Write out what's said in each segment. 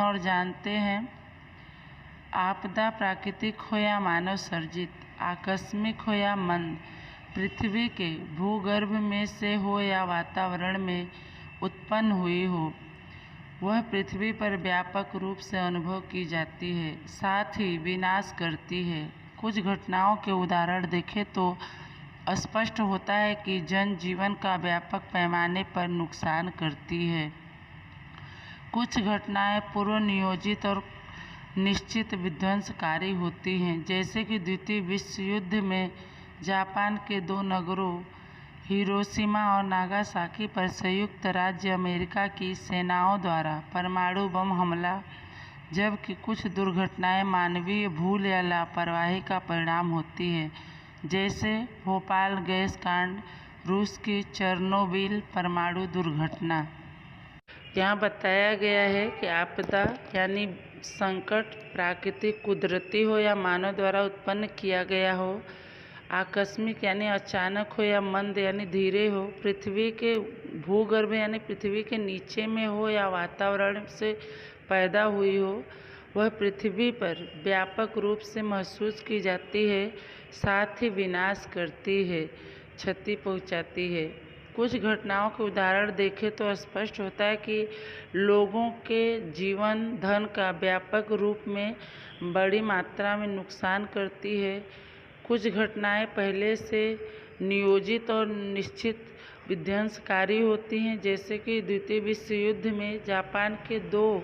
और जानते हैं। आपदा प्राकृतिक हो या मानव सर्जित, आकस्मिक हो या मंद, पृथ्वी के भूगर्भ में से हो या वातावरण में उत्पन्न हुई हो, वह पृथ्वी पर व्यापक रूप से अनुभव की जाती है, साथ ही विनाश करती है। कुछ घटनाओं के उदाहरण देखें तो स्पष्ट होता है कि जनजीवन का व्यापक पैमाने पर नुकसान करती है। कुछ घटनाएं पूर्व नियोजित और निश्चित विध्वंसकारी होती हैं, जैसे कि द्वितीय विश्व युद्ध में जापान के 2 नगरों हिरोशिमा और नागासाकी पर संयुक्त राज्य अमेरिका की सेनाओं द्वारा परमाणु बम हमला, जबकि कुछ दुर्घटनाएं मानवीय भूल या लापरवाही का परिणाम होती हैं, जैसे भोपाल गैस कांड, रूस की चेरनोबिल परमाणु दुर्घटना। यहाँ बताया गया है कि आपदा यानी संकट प्राकृतिक कुदरती हो या मानव द्वारा उत्पन्न किया गया हो, आकस्मिक यानी अचानक हो या मंद यानी धीरे हो, पृथ्वी के भूगर्भ यानी पृथ्वी के नीचे में हो या वातावरण से पैदा हुई हो, वह पृथ्वी पर व्यापक रूप से महसूस की जाती है, साथ ही विनाश करती है, क्षति पहुंचाती है। कुछ घटनाओं के उदाहरण देखें तो स्पष्ट होता है कि लोगों के जीवन धन का व्यापक रूप में बड़ी मात्रा में नुकसान करती है। कुछ घटनाएं पहले से नियोजित और निश्चित विध्वंसकारी होती हैं, जैसे कि द्वितीय विश्व युद्ध में जापान के 2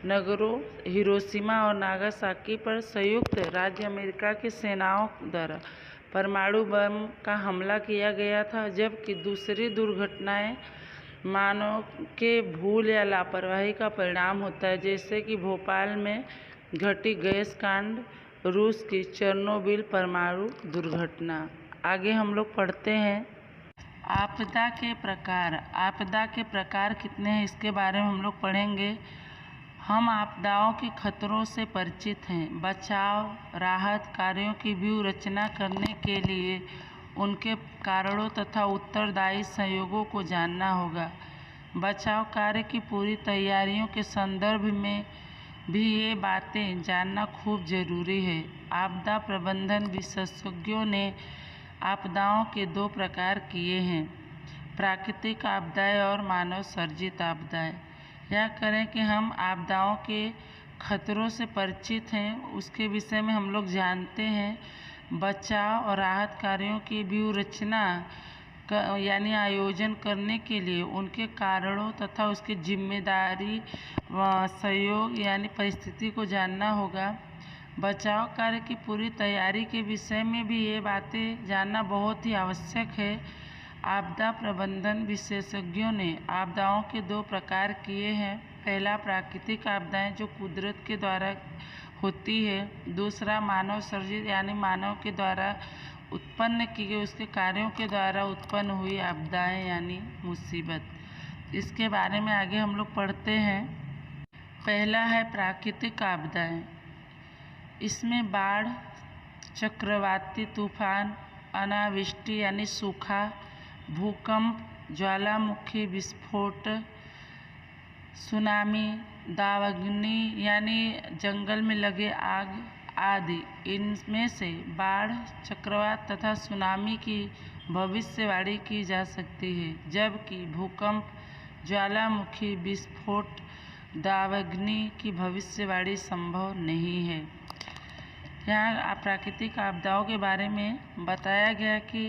नगरों हिरोशिमा और नागासाकी पर संयुक्त राज्य अमेरिका की सेनाओं द्वारा परमाणु बम का हमला किया गया था, जबकि दूसरी दुर्घटनाएं मानव के भूल या लापरवाही का परिणाम होता है, जैसे कि भोपाल में घटी गैस कांड, रूस की चेरनोबिल परमाणु दुर्घटना। आगे हम लोग पढ़ते हैं आपदा के प्रकार। आपदा के प्रकार कितने हैं इसके बारे में हम लोग पढ़ेंगे। हम आपदाओं के खतरों से परिचित हैं। बचाव राहत कार्यों की व्यूह रचना करने के लिए उनके कारणों तथा उत्तरदायी संयोगों को जानना होगा। बचाव कार्य की पूरी तैयारियों के संदर्भ में भी ये बातें जानना खूब जरूरी है। आपदा प्रबंधन विशेषज्ञों ने आपदाओं के 2 प्रकार किए हैं, प्राकृतिक आपदाएं और मानव सर्जित आपदाएं। यह करें कि हम आपदाओं के खतरों से परिचित हैं, उसके विषय में हम लोग जानते हैं। बचाव और राहत कार्यों की व्यूह रचना यानी आयोजन करने के लिए उनके कारणों तथा उसकी जिम्मेदारी व सहयोग यानी परिस्थिति को जानना होगा। बचाव कार्य की पूरी तैयारी के विषय में भी ये बातें जानना बहुत ही आवश्यक है। आपदा प्रबंधन विशेषज्ञों ने आपदाओं के 2 प्रकार किए हैं। पहला प्राकृतिक आपदाएं जो कुदरत के द्वारा होती है, दूसरा मानव सर्जित यानी मानव के द्वारा उत्पन्न की गई उसके कार्यों के द्वारा उत्पन्न हुई आपदाएं यानी मुसीबत। इसके बारे में आगे हम लोग पढ़ते हैं। पहला है प्राकृतिक आपदाएं। इसमें बाढ़, चक्रवाती तूफान, अनावृष्टि यानी सूखा, भूकंप, ज्वालामुखी विस्फोट, सुनामी, दावाग्नि यानी जंगल में लगे आग आदि। इनमें से बाढ़, चक्रवात तथा सुनामी की भविष्यवाणी की जा सकती है, जबकि भूकंप, ज्वालामुखी विस्फोट, दावाग्नि की भविष्यवाणी संभव नहीं है। यहाँ प्राकृतिक आपदाओं के बारे में बताया गया कि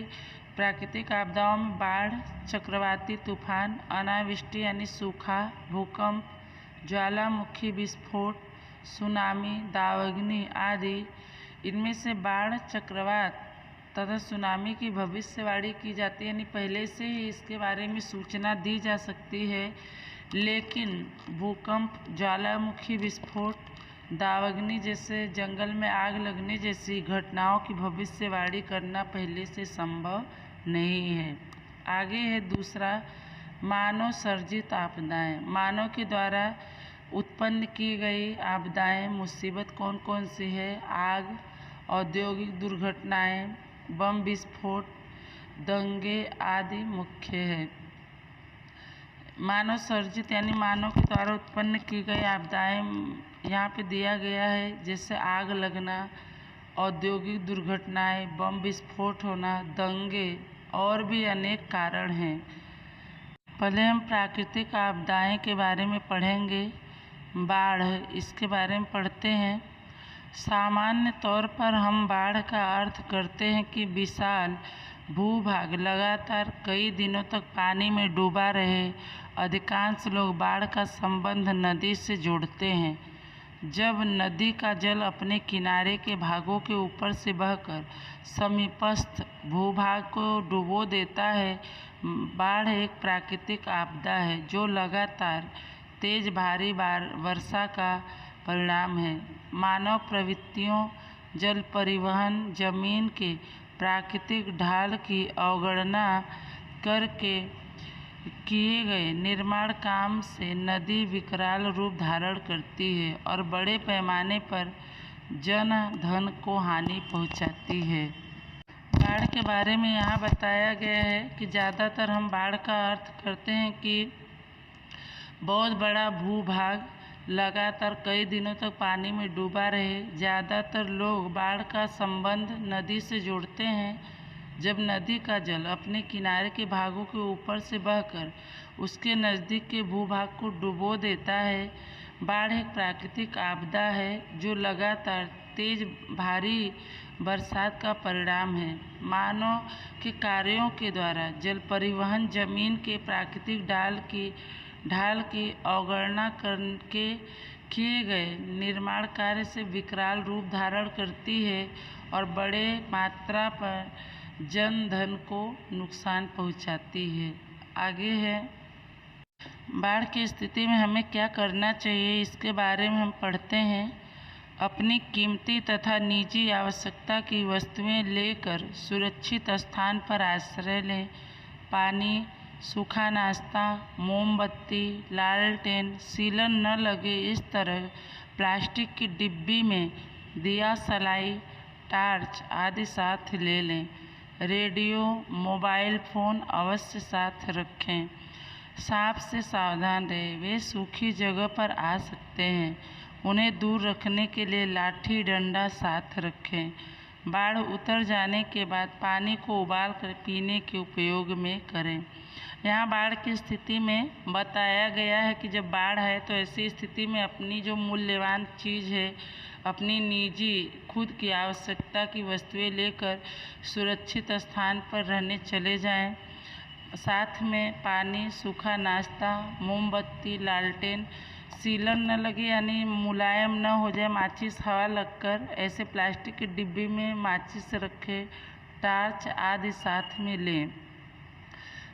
प्राकृतिक आपदाओं में बाढ़, चक्रवाती तूफान, अनावृष्टि यानी सूखा, भूकंप, ज्वालामुखी विस्फोट, सुनामी, दावाग्नि आदि। इनमें से बाढ़, चक्रवात तथा सुनामी की भविष्यवाणी की जाती है, यानी पहले से ही इसके बारे में सूचना दी जा सकती है। लेकिन भूकंप, ज्वालामुखी विस्फोट, दावाग्नि जैसे जंगल में आग लगने जैसी घटनाओं की भविष्यवाणी करना पहले से संभव नहीं है। आगे है दूसरा मानव सर्जित आपदाएं। मानव के द्वारा उत्पन्न की गई आपदाएं मुसीबत कौन कौन सी है? आग, औद्योगिक दुर्घटनाएं, बम विस्फोट, दंगे आदि मुख्य है। मानव सर्जित यानी मानव के द्वारा उत्पन्न की गई आपदाएं यहाँ पे दिया गया है, जैसे आग लगना, औद्योगिक दुर्घटनाएं, बम विस्फोट होना, दंगे और भी अनेक कारण हैं। पहले हम प्राकृतिक आपदाएं के बारे में पढ़ेंगे। बाढ़, इसके बारे में पढ़ते हैं। सामान्य तौर पर हम बाढ़ का अर्थ करते हैं कि विशाल भूभाग लगातार कई दिनों तक पानी में डूबा रहे। अधिकांश लोग बाढ़ का संबंध नदी से जोड़ते हैं। जब नदी का जल अपने किनारे के भागों के ऊपर से बहकर समीपस्थ भूभाग को डुबो देता है। बाढ़ एक प्राकृतिक आपदा है जो लगातार तेज भारी वर्षा का परिणाम है। मानव प्रवृत्तियों, जल परिवहन, जमीन के प्राकृतिक ढाल की अवगणना करके किए गए निर्माण काम से नदी विकराल रूप धारण करती है और बड़े पैमाने पर जन धन को हानि पहुंचाती है। बाढ़ के बारे में यहाँ बताया गया है कि ज़्यादातर हम बाढ़ का अर्थ करते हैं कि बहुत बड़ा भूभाग लगातार कई दिनों तक पानी में डूबा रहे। ज़्यादातर लोग बाढ़ का संबंध नदी से जोड़ते हैं। जब नदी का जल अपने किनारे के भागों के ऊपर से बहकर उसके नज़दीक के भूभाग को डुबो देता है। बाढ़ एक प्राकृतिक आपदा है जो लगातार तेज भारी बरसात का परिणाम है। मानव के कार्यों के द्वारा जल परिवहन, जमीन के प्राकृतिक ढाल की अवगणना करके किए गए निर्माण कार्य से विकराल रूप धारण करती है और बड़े मात्रा पर जन धन को नुकसान पहुंचाती है। आगे है, बाढ़ की स्थिति में हमें क्या करना चाहिए, इसके बारे में हम पढ़ते हैं। अपनी कीमती तथा निजी आवश्यकता की वस्तुएं लेकर सुरक्षित स्थान पर आश्रय लें। पानी, सूखा नाश्ता, मोमबत्ती, लालटेन, सीलन न लगे इस तरह प्लास्टिक की डिब्बी में दिया सलाई, टार्च आदि साथ ले लें। रेडियो, मोबाइल फ़ोन अवश्य साथ रखें। सांप से सावधान रहें, वे सूखी जगह पर आ सकते हैं। उन्हें दूर रखने के लिए लाठी डंडा साथ रखें। बाढ़ उतर जाने के बाद पानी को उबाल कर पीने के उपयोग में करें। यहाँ बाढ़ की स्थिति में बताया गया है कि जब बाढ़ है तो ऐसी स्थिति में अपनी जो मूल्यवान चीज़ है, अपनी निजी खुद की आवश्यकता की वस्तुएं लेकर सुरक्षित स्थान पर रहने चले जाएं। साथ में पानी, सूखा नाश्ता, मोमबत्ती, लालटेन, सीलन न लगे यानी मुलायम न हो जाए, माचिस हवा लगकर ऐसे प्लास्टिक की डिब्बी में माचिस रखें। टार्च आदि साथ में लें।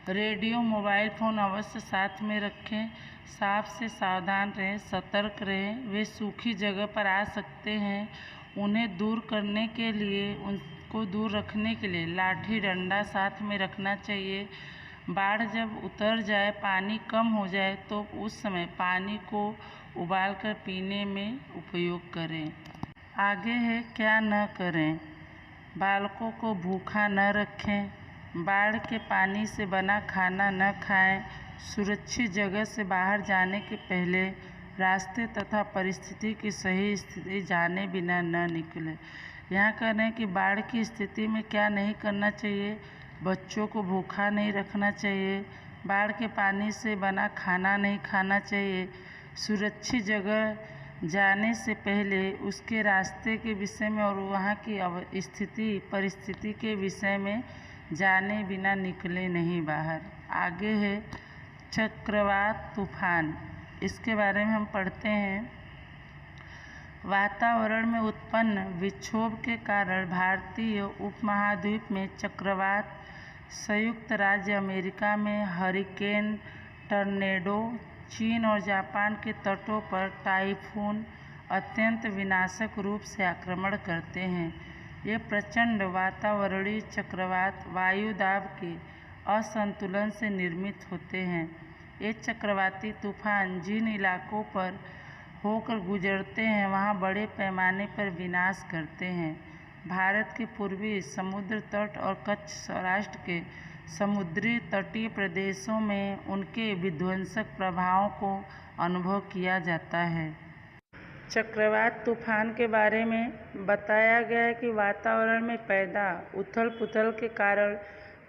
रेडियो, मोबाइल फ़ोन अवश्य साथ में रखें। सांप से सावधान रहें, सतर्क रहें, वे सूखी जगह पर आ सकते हैं। उन्हें दूर करने के लिए, उनको दूर रखने के लिए लाठी डंडा साथ में रखना चाहिए। बाढ़ जब उतर जाए, पानी कम हो जाए तो उस समय पानी को उबालकर पीने में उपयोग करें। आगे है, क्या न करें। बालकों को भूखा न रखें। बाढ़ के पानी से बना खाना न खाएं। सुरक्षित जगह से बाहर जाने के पहले रास्ते तथा परिस्थिति की सही स्थिति जाने बिना न निकलें। यहाँ कह रहे हैं कि बाढ़ की स्थिति में क्या नहीं करना चाहिए। बच्चों को भूखा नहीं रखना चाहिए। बाढ़ के पानी से बना खाना नहीं खाना चाहिए। सुरक्षित जगह जाने से पहले उसके रास्ते के विषय में और वहाँ की स्थिति परिस्थिति के विषय में जाने बिना निकले नहीं बाहर। आगे है, चक्रवात तूफान, इसके बारे में हम पढ़ते हैं। वातावरण में उत्पन्न विक्षोभ के कारण भारतीय उपमहाद्वीप में चक्रवात, संयुक्त राज्य अमेरिका में हरिकेन, टर्नेडो, चीन और जापान के तटों पर टाइफून अत्यंत विनाशक रूप से आक्रमण करते हैं। ये प्रचंड वातावरणीय चक्रवात वायु दाब के असंतुलन से निर्मित होते हैं। ये चक्रवाती तूफान जिन इलाकों पर होकर गुजरते हैं वहाँ बड़े पैमाने पर विनाश करते हैं। भारत के पूर्वी समुद्र तट और कच्छ, सौराष्ट्र के समुद्री तटीय प्रदेशों में उनके विध्वंसक प्रभावों को अनुभव किया जाता है। चक्रवात तूफान के बारे में बताया गया है कि वातावरण में पैदा उथल-पुथल के कारण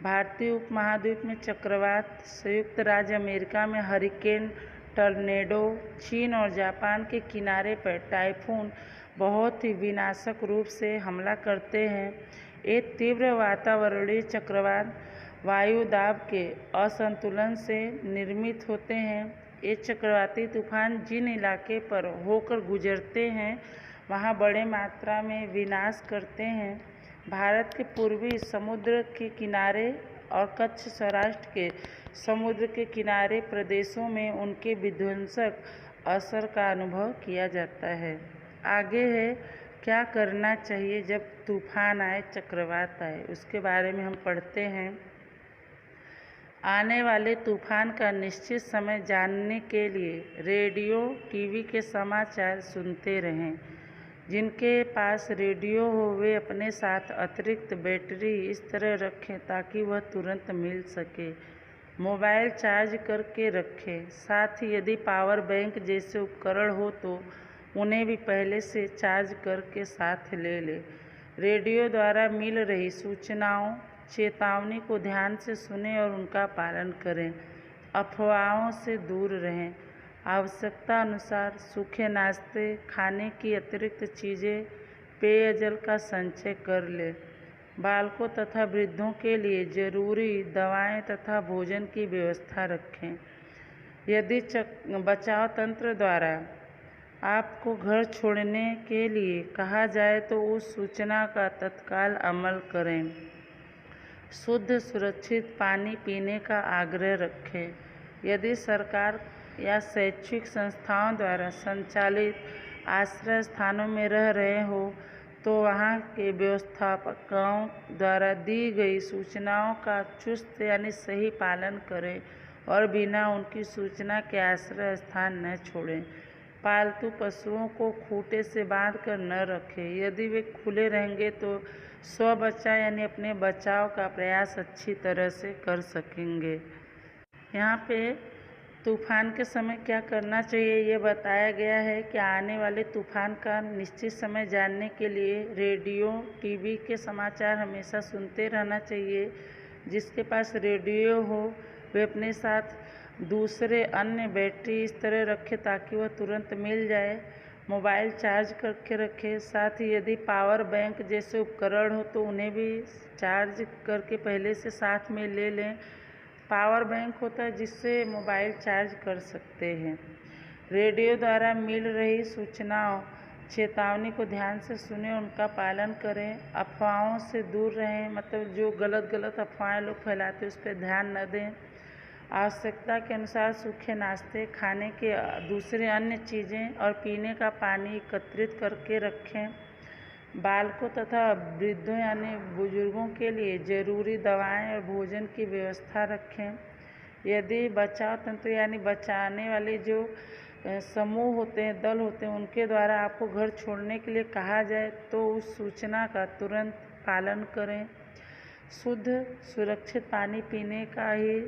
भारतीय उपमहाद्वीप में चक्रवात, संयुक्त राज्य अमेरिका में हरिकेन, टर्नेडो, चीन और जापान के किनारे पर टाइफून बहुत ही विनाशक रूप से हमला करते हैं। ये तीव्र वातावरणीय चक्रवात वायु दाब के असंतुलन से निर्मित होते हैं। ये चक्रवाती तूफान जिन इलाके पर होकर गुजरते हैं वहाँ बड़े मात्रा में विनाश करते हैं। भारत के पूर्वी समुद्र के किनारे और कच्छ सौराष्ट्र के समुद्र के किनारे प्रदेशों में उनके विध्वंसक असर का अनुभव किया जाता है। आगे है क्या करना चाहिए जब तूफान आए, चक्रवात आए, उसके बारे में हम पढ़ते हैं। आने वाले तूफान का निश्चित समय जानने के लिए रेडियो, टीवी के समाचार सुनते रहें। जिनके पास रेडियो हो वे अपने साथ अतिरिक्त बैटरी इस तरह रखें ताकि वह तुरंत मिल सके। मोबाइल चार्ज करके रखें। साथ ही यदि पावर बैंक जैसे उपकरण हो तो उन्हें भी पहले से चार्ज करके साथ ले लें। रेडियो द्वारा मिल रही सूचनाओं, चेतावनी को ध्यान से सुनें और उनका पालन करें। अफवाहों से दूर रहें। आवश्यकता अनुसार सूखे नाश्ते, खाने की अतिरिक्त चीज़ें, पेयजल का संचय कर लें। बालकों तथा वृद्धों के लिए जरूरी दवाएं तथा भोजन की व्यवस्था रखें। यदि बचाव तंत्र द्वारा आपको घर छोड़ने के लिए कहा जाए तो उस सूचना का तत्काल अमल करें। शुद्ध सुरक्षित पानी पीने का आग्रह रखें। यदि सरकार या शैक्षिक संस्थाओं द्वारा संचालित आश्रय स्थानों में रह रहे हो तो वहाँ के व्यवस्थापकों द्वारा दी गई सूचनाओं का चुस्त यानी सही पालन करें और बिना उनकी सूचना के आश्रय स्थान न छोड़ें। पालतू पशुओं को खूंटे से बांधकर न रखें। यदि वे खुले रहेंगे तो स्व बचाव यानी अपने बचाव का प्रयास अच्छी तरह से कर सकेंगे। यहाँ पे तूफान के समय क्या करना चाहिए ये बताया गया है कि आने वाले तूफान का निश्चित समय जानने के लिए रेडियो, टीवी के समाचार हमेशा सुनते रहना चाहिए। जिसके पास रेडियो हो वे अपने साथ दूसरे अन्य बैटरी इस तरह रखें ताकि वह तुरंत मिल जाए। मोबाइल चार्ज करके रखें। साथ ही यदि पावर बैंक जैसे उपकरण हो तो उन्हें भी चार्ज करके पहले से साथ में ले लें। पावर बैंक होता है जिससे मोबाइल चार्ज कर सकते हैं। रेडियो द्वारा मिल रही सूचनाओं, चेतावनी को ध्यान से सुनें, उनका पालन करें। अफवाहों से दूर रहें, मतलब जो गलत अफवाहें लोग फैलाते हैं उस पर ध्यान न दें। आवश्यकता के अनुसार सूखे नाश्ते, खाने के दूसरे अन्य चीज़ें और पीने का पानी एकत्रित करके रखें। बालकों तथा वृद्धों यानी बुजुर्गों के लिए जरूरी दवाएं और भोजन की व्यवस्था रखें। यदि बचाव तंत्र यानी बचाने वाले जो समूह होते हैं, दल होते हैं, उनके द्वारा आपको घर छोड़ने के लिए कहा जाए तो उस सूचना का तुरंत पालन करें। शुद्ध सुरक्षित पानी पीने का ही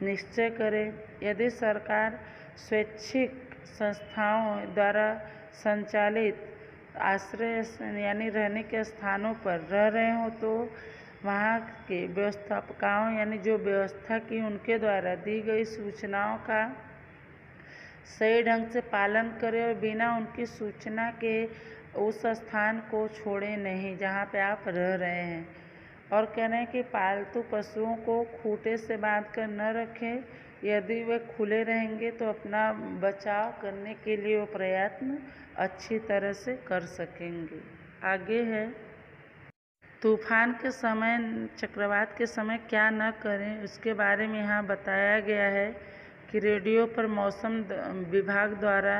निश्चय करें। यदि सरकार स्वैच्छिक संस्थाओं द्वारा संचालित आश्रय यानी रहने के स्थानों पर रह रहे हों तो वहाँ के व्यवस्थापकों यानी जो व्यवस्था की उनके द्वारा दी गई सूचनाओं का सही ढंग से पालन करें और बिना उनकी सूचना के उस स्थान को छोड़े नहीं जहाँ पे आप रह रहे हैं। और कह रहे हैं कि पालतू पशुओं को खूंटे से बांधकर न रखें। यदि वे खुले रहेंगे तो अपना बचाव करने के लिए वो प्रयत्न अच्छी तरह से कर सकेंगे। आगे है तूफान के समय, चक्रवात के समय क्या न करें उसके बारे में यहाँ बताया गया है कि रेडियो पर मौसम विभाग द्वारा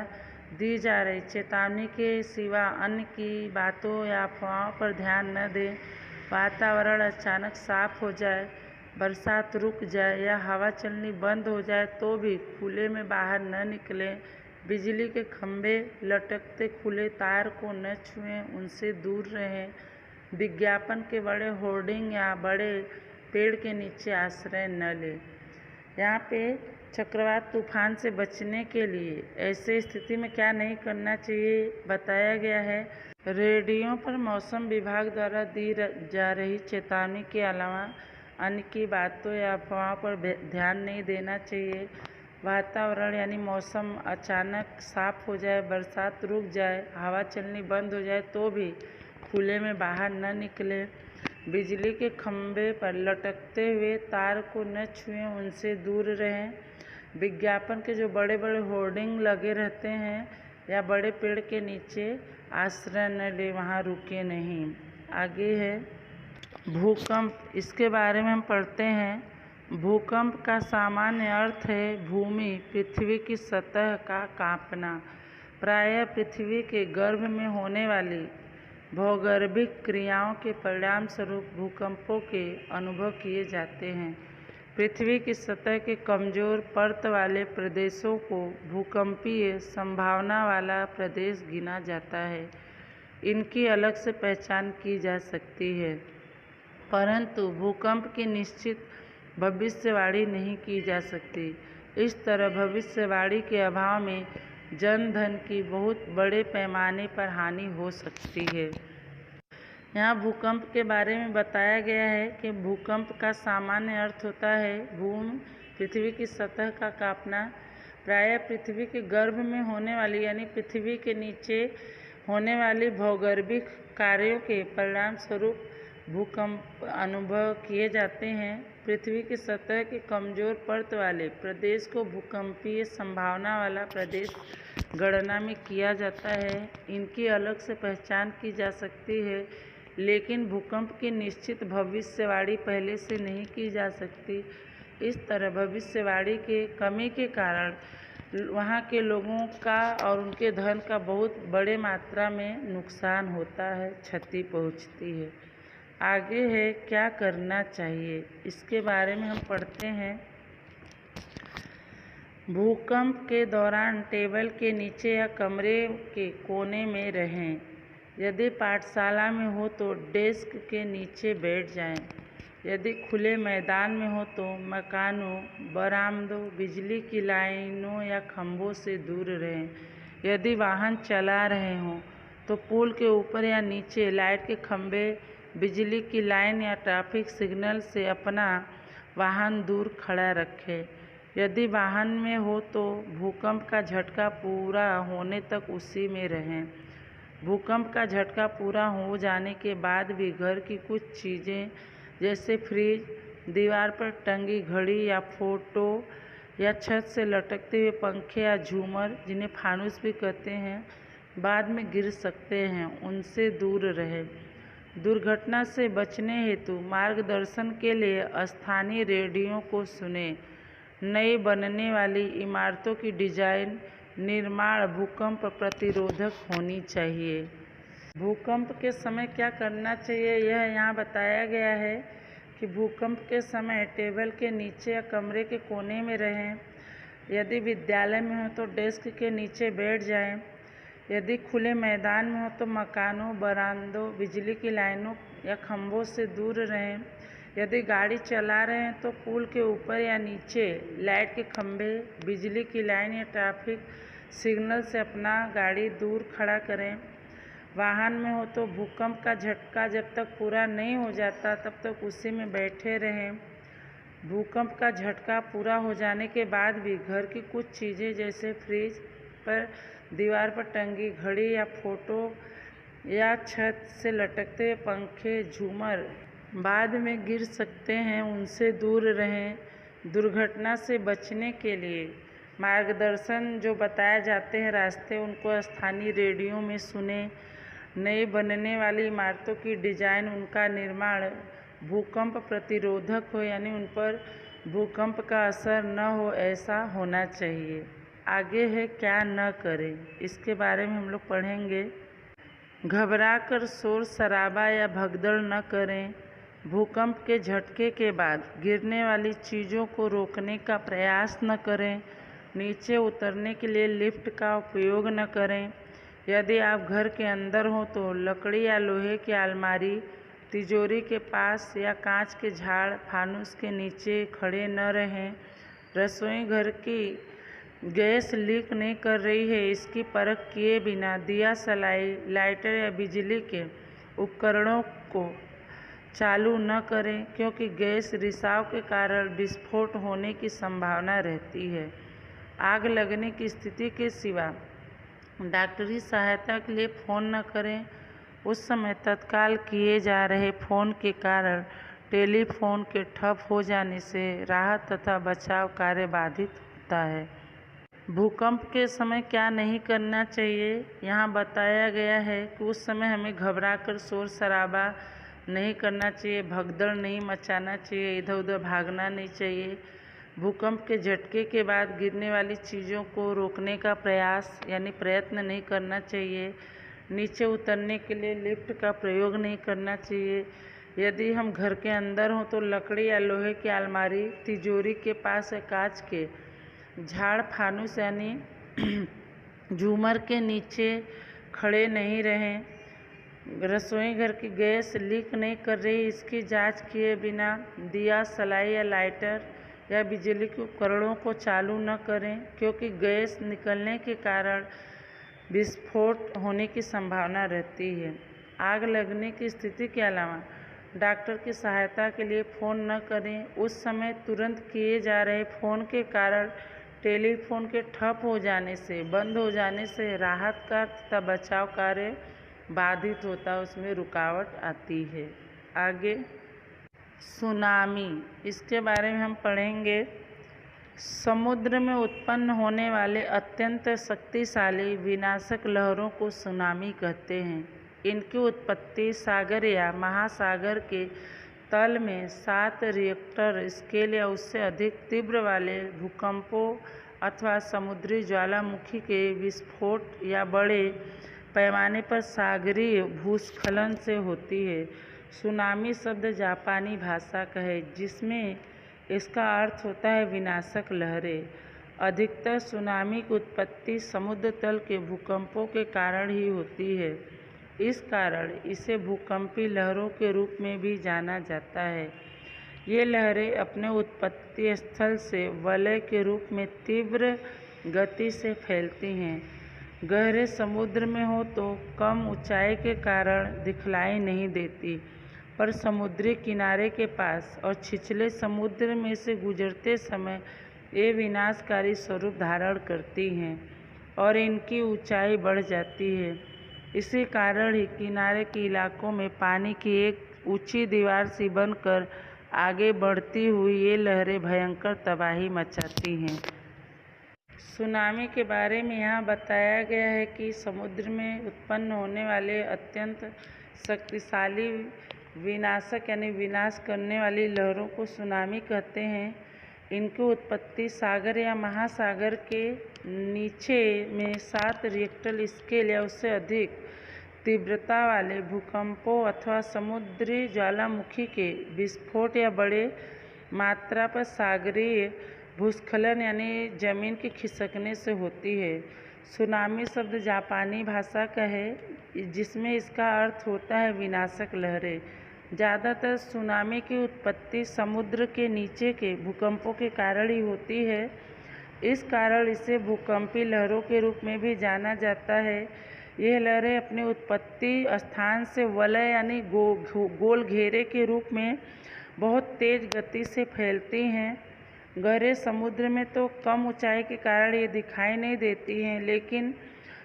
दी जा रही चेतावनी के सिवा अन्य की बातों या अफवाहों पर ध्यान न दें। वातावरण अचानक साफ हो जाए, बरसात रुक जाए या हवा चलनी बंद हो जाए तो भी खुले में बाहर न निकलें। बिजली के खंभे, लटकते खुले तार को न छुएं, उनसे दूर रहें। विज्ञापन के बड़े होर्डिंग या बड़े पेड़ के नीचे आश्रय न ले। यहाँ पे चक्रवात तूफान से बचने के लिए ऐसे स्थिति में क्या नहीं करना चाहिए बताया गया है। रेडियो पर मौसम विभाग द्वारा दी जा रही चेतावनी के अलावा अन्य की बातों या अफवाहों पर ध्यान नहीं देना चाहिए। वातावरण यानी मौसम अचानक साफ हो जाए, बरसात रुक जाए, हवा चलनी बंद हो जाए तो भी खुले में बाहर न निकले। बिजली के खंभे पर लटकते हुए तार को न छुएं, उनसे दूर रहें। विज्ञापन के जो बड़े बड़े होर्डिंग लगे रहते हैं या बड़े पेड़ के नीचे आश्रय न ले, वहाँ रुके नहीं। आगे है भूकंप। इसके बारे में हम पढ़ते हैं। भूकंप का सामान्य अर्थ है भूमि पृथ्वी की सतह का कांपना। प्रायः पृथ्वी के गर्भ में होने वाली भौगर्भिक क्रियाओं के परिणाम स्वरूप भूकंपों के अनुभव किए जाते हैं। पृथ्वी की सतह के कमजोर परत वाले प्रदेशों को भूकंपीय संभावना वाला प्रदेश गिना जाता है। इनकी अलग से पहचान की जा सकती है, परंतु भूकंप की निश्चित भविष्यवाणी नहीं की जा सकती। इस तरह भविष्यवाणी के अभाव में जन धन की बहुत बड़े पैमाने पर हानि हो सकती है। यहाँ भूकंप के बारे में बताया गया है कि भूकंप का सामान्य अर्थ होता है भूमि पृथ्वी की सतह का कांपना। प्रायः पृथ्वी के गर्भ में होने वाली यानी पृथ्वी के नीचे होने वाली भौगर्भिक कार्यों के परिणाम स्वरूप भूकंप अनुभव किए जाते हैं। पृथ्वी की सतह के कमजोर परत वाले प्रदेश को भूकंपीय संभावना वाला प्रदेश गणना में किया जाता है। इनकी अलग से पहचान की जा सकती है, लेकिन भूकंप की निश्चित भविष्यवाणी पहले से नहीं की जा सकती। इस तरह भविष्यवाणी के कमी के कारण वहाँ के लोगों का और उनके धन का बहुत बड़े मात्रा में नुकसान होता है, क्षति पहुँचती है। आगे है क्या करना चाहिए, इसके बारे में हम पढ़ते हैं। भूकंप के दौरान टेबल के नीचे या कमरे के कोने में रहें। यदि पाठशाला में हो तो डेस्क के नीचे बैठ जाएं। यदि खुले मैदान में हो तो मकानों, बरामदों, बिजली की लाइनों या खंभों से दूर रहें। यदि वाहन चला रहे हों तो पुल के ऊपर या नीचे लाइट के खंभे, बिजली की लाइन या ट्रैफिक सिग्नल से अपना वाहन दूर खड़ा रखें। यदि वाहन में हो तो भूकंप का झटका पूरा होने तक उसी में रहें। भूकंप का झटका पूरा हो जाने के बाद भी घर की कुछ चीज़ें जैसे फ्रिज, दीवार पर टंगी घड़ी या फोटो या छत से लटकते हुए पंखे या झूमर, जिन्हें फानुस भी कहते हैं, बाद में गिर सकते हैं, उनसे दूर रहें। दुर्घटना से बचने हेतु मार्गदर्शन के लिए स्थानीय रेडियो को सुनें। नई बनने वाली इमारतों की डिजाइन निर्माण भूकंप प्रतिरोधक होनी चाहिए। भूकंप के समय क्या करना चाहिए यह यहाँ बताया गया है कि भूकंप के समय टेबल के नीचे या कमरे के कोने में रहें। यदि विद्यालय में हो तो डेस्क के नीचे बैठ जाएं। यदि खुले मैदान में हो तो मकानों, बरामदों, बिजली की लाइनों या खंभों से दूर रहें। यदि गाड़ी चला रहे हैं तो पुल के ऊपर या नीचे लाइट के खंभे, बिजली की लाइन या ट्रैफिक सिग्नल से अपना गाड़ी दूर खड़ा करें। वाहन में हो तो भूकंप का झटका जब तक पूरा नहीं हो जाता तब तक उसी में बैठे रहें। भूकंप का झटका पूरा हो जाने के बाद भी घर की कुछ चीज़ें जैसे फ्रिज पर, दीवार पर टंगी घड़ी या फोटो या छत से लटकते हुए पंखे, झूमर बाद में गिर सकते हैं, उनसे दूर रहें। दुर्घटना से बचने के लिए मार्गदर्शन जो बताए जाते हैं रास्ते, उनको स्थानीय रेडियो में सुने। नई बनने वाली इमारतों की डिजाइन, उनका निर्माण भूकंप प्रतिरोधक हो, यानी उन पर भूकंप का असर न हो, ऐसा होना चाहिए। आगे है क्या न करें, इसके बारे में हम लोग पढ़ेंगे। घबराकर शोर शराबा या भगदड़ न करें। भूकंप के झटके के बाद गिरने वाली चीज़ों को रोकने का प्रयास न करें। नीचे उतरने के लिए लिफ्ट का उपयोग न करें। यदि आप घर के अंदर हो तो लकड़ी या लोहे की अलमारी, तिजोरी के पास या कांच के झाड़ फानुस के नीचे खड़े न रहें। रसोई घर की गैस लीक नहीं कर रही है, इसकी परख किए बिना दिया सलाई, लाइटर या बिजली के उपकरणों को चालू न करें, क्योंकि गैस रिसाव के कारण विस्फोट होने की संभावना रहती है। आग लगने की स्थिति के सिवा डॉक्टरी सहायता के लिए फ़ोन न करें। उस समय तत्काल किए जा रहे फ़ोन के कारण टेलीफोन के ठप हो जाने से राहत तथा बचाव कार्य बाधित होता है। भूकंप के समय क्या नहीं करना चाहिए, यहाँ बताया गया है कि उस समय हमें घबराकर शोर शराबा नहीं करना चाहिए, भगदड़ नहीं मचाना चाहिए, इधर उधर भागना नहीं चाहिए। भूकंप के झटके के बाद गिरने वाली चीज़ों को रोकने का प्रयास यानी प्रयत्न नहीं करना चाहिए। नीचे उतरने के लिए लिफ्ट का प्रयोग नहीं करना चाहिए। यदि हम घर के अंदर हों तो लकड़ी या लोहे की अलमारी, तिजोरी के पास या कांच के झाड़ फानुस यानी झूमर के नीचे खड़े नहीं रहें। रसोई घर की गैस लीक नहीं कर रही, इसकी जांच किए बिना दिया सलाई या लाइटर या बिजली के उपकरणों को चालू न करें, क्योंकि गैस निकलने के कारण विस्फोट होने की संभावना रहती है। आग लगने की स्थिति के अलावा डॉक्टर की सहायता के लिए फ़ोन न करें। उस समय तुरंत किए जा रहे फ़ोन के कारण टेलीफोन के ठप हो जाने से, बंद हो जाने से राहत का तथा बचाव कार्य बाधित होता है, उसमें रुकावट आती है। आगे सुनामी, इसके बारे में हम पढ़ेंगे। समुद्र में उत्पन्न होने वाले अत्यंत शक्तिशाली विनाशक लहरों को सुनामी कहते हैं। इनकी उत्पत्ति सागर या महासागर के तल में 7 रिएक्टर स्केल या उससे अधिक तीव्र वाले भूकंपों अथवा समुद्री ज्वालामुखी के विस्फोट या बड़े पैमाने पर सागरीय भूस्खलन से होती है। सुनामी शब्द जापानी भाषा का है, जिसमें इसका अर्थ होता है विनाशक लहरें। अधिकतर सुनामी की उत्पत्ति समुद्र तल के भूकंपों के कारण ही होती है। इस कारण इसे भूकंपी लहरों के रूप में भी जाना जाता है। ये लहरें अपने उत्पत्ति स्थल से वलय के रूप में तीव्र गति से फैलती हैं। गहरे समुद्र में हो तो कम ऊंचाई के कारण दिखलाई नहीं देती, पर समुद्री किनारे के पास और छिछले समुद्र में से गुजरते समय ये विनाशकारी स्वरूप धारण करती हैं और इनकी ऊंचाई बढ़ जाती है। इसी कारण ही किनारे के इलाकों में पानी की एक ऊंची दीवार सी बनकर आगे बढ़ती हुई ये लहरें भयंकर तबाही मचाती हैं। सुनामी के बारे में यहाँ बताया गया है कि समुद्र में उत्पन्न होने वाले अत्यंत शक्तिशाली विनाशक यानी विनाश करने वाली लहरों को सुनामी कहते हैं। इनकी उत्पत्ति सागर या महासागर के नीचे में 7 रिएक्टर स्केल या उससे अधिक तीव्रता वाले भूकंपों अथवा समुद्री ज्वालामुखी के विस्फोट या बड़े मात्रा पर सागरीय भूस्खलन यानी जमीन के खिसकने से होती है। सुनामी शब्द जापानी भाषा का है, जिसमें इसका अर्थ होता है विनाशक लहरें। ज़्यादातर सुनामी की उत्पत्ति समुद्र के नीचे के भूकंपों के कारण ही होती है। इस कारण इसे भूकंपी लहरों के रूप में भी जाना जाता है। यह लहरें अपनी उत्पत्ति स्थान से वलय यानी गोल घेरे के रूप में बहुत तेज गति से फैलती हैं। गहरे समुद्र में तो कम ऊंचाई के कारण ये दिखाई नहीं देती हैं, लेकिन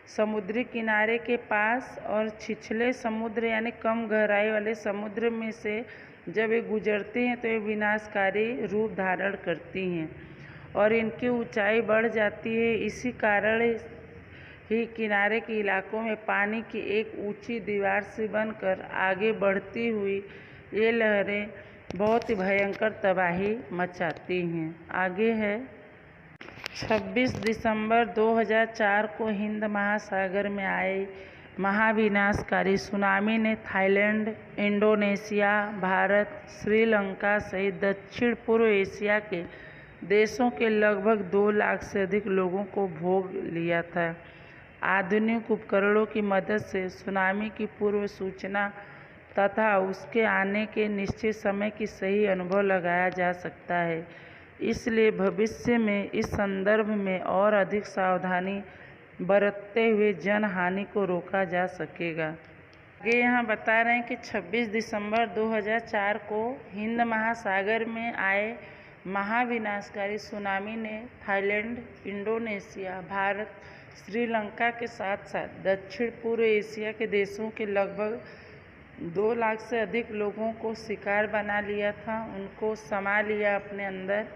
समुद्री किनारे के पास और छिछले समुद्र यानी कम गहराई वाले समुद्र में से जब ये गुजरती हैं तो ये विनाशकारी रूप धारण करती हैं और इनकी ऊंचाई बढ़ जाती है। इसी कारण ही किनारे के इलाकों में पानी की एक ऊंची दीवार से बनकर आगे बढ़ती हुई ये लहरें बहुत ही भयंकर तबाही मचाती हैं। आगे है 26 दिसंबर 2004 को हिंद महासागर में आए महाविनाशकारी सुनामी ने थाईलैंड, इंडोनेशिया, भारत, श्रीलंका सहित दक्षिण पूर्व एशिया के देशों के लगभग 2 लाख से अधिक लोगों को भोग लिया था। आधुनिक उपकरणों की मदद से सुनामी की पूर्व सूचना तथा उसके आने के निश्चित समय की सही अनुभव लगाया जा सकता है। इसलिए भविष्य में इस संदर्भ में और अधिक सावधानी बरतते हुए जनहानि को रोका जा सकेगा। आगे यहाँ बता रहे हैं कि 26 दिसंबर 2004 को हिंद महासागर में आए महाविनाशकारी सुनामी ने थाईलैंड, इंडोनेशिया, भारत, श्रीलंका के साथ साथ दक्षिण पूर्व एशिया के देशों के लगभग 2 लाख से अधिक लोगों को शिकार बना लिया था, उनको समा लिया अपने अंदर।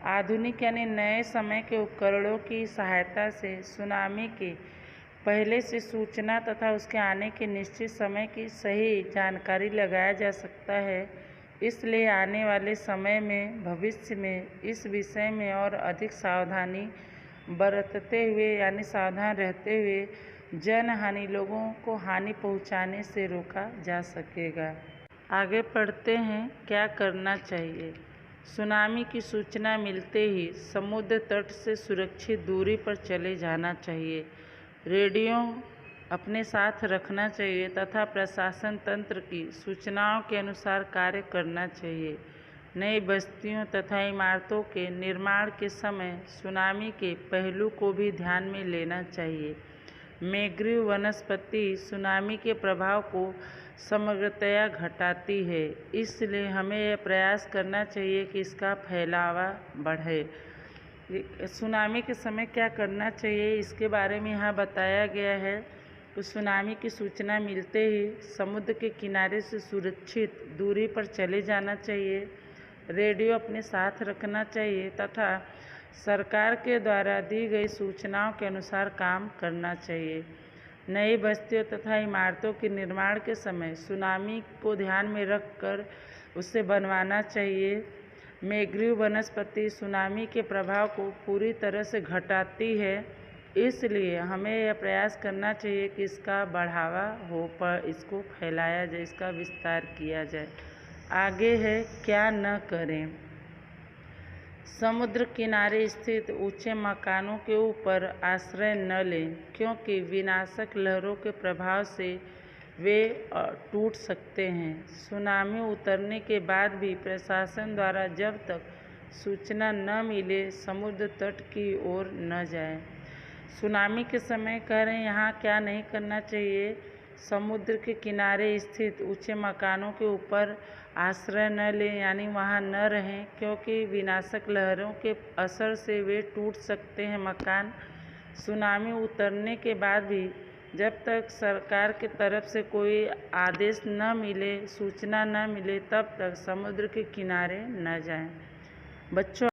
आधुनिक यानी नए समय के उपकरणों की सहायता से सुनामी के पहले से सूचना तथा उसके आने के निश्चित समय की सही जानकारी लगाया जा सकता है। इसलिए आने वाले समय में भविष्य में इस विषय में और अधिक सावधानी बरतते हुए यानी सावधान रहते हुए जनहानि, लोगों को हानि पहुंचाने से रोका जा सकेगा। आगे पढ़ते हैं क्या करना चाहिए। सुनामी की सूचना मिलते ही समुद्र तट से सुरक्षित दूरी पर चले जाना चाहिए। रेडियो अपने साथ रखना चाहिए तथा प्रशासन तंत्र की सूचनाओं के अनुसार कार्य करना चाहिए। नई बस्तियों तथा इमारतों के निर्माण के समय सुनामी के पहलू को भी ध्यान में लेना चाहिए। मैंग्रोव वनस्पति सुनामी के प्रभाव को समग्रतया घटाती है, इसलिए हमें यह प्रयास करना चाहिए कि इसका फैलावा बढ़े। सुनामी के समय क्या करना चाहिए इसके बारे में यहाँ बताया गया है। तो सुनामी की सूचना मिलते ही समुद्र के किनारे से सुरक्षित दूरी पर चले जाना चाहिए। रेडियो अपने साथ रखना चाहिए तथा सरकार के द्वारा दी गई सूचनाओं के अनुसार काम करना चाहिए। नई बस्तियों तथा इमारतों के निर्माण के समय सुनामी को ध्यान में रखकर उसे बनवाना चाहिए। मैंग्रोव वनस्पति सुनामी के प्रभाव को पूरी तरह से घटाती है, इसलिए हमें यह प्रयास करना चाहिए कि इसका बढ़ावा हो, पर इसको फैलाया जाए, इसका विस्तार किया जाए। आगे है क्या न करें। समुद्र किनारे स्थित ऊंचे मकानों के ऊपर आश्रय न लें, क्योंकि विनाशक लहरों के प्रभाव से वे टूट सकते हैं। सुनामी उतरने के बाद भी प्रशासन द्वारा जब तक सूचना न मिले समुद्र तट की ओर न जाएं। सुनामी के समय कह रहे हैं यहाँ क्या नहीं करना चाहिए। समुद्र के किनारे स्थित ऊंचे मकानों के ऊपर आश्रय न लें, यानी वहाँ न रहें, क्योंकि विनाशक लहरों के असर से वे टूट सकते हैं मकान। सुनामी उतरने के बाद भी जब तक सरकार की तरफ से कोई आदेश न मिले, सूचना न मिले, तब तक समुद्र के किनारे न जाएं। बच्चों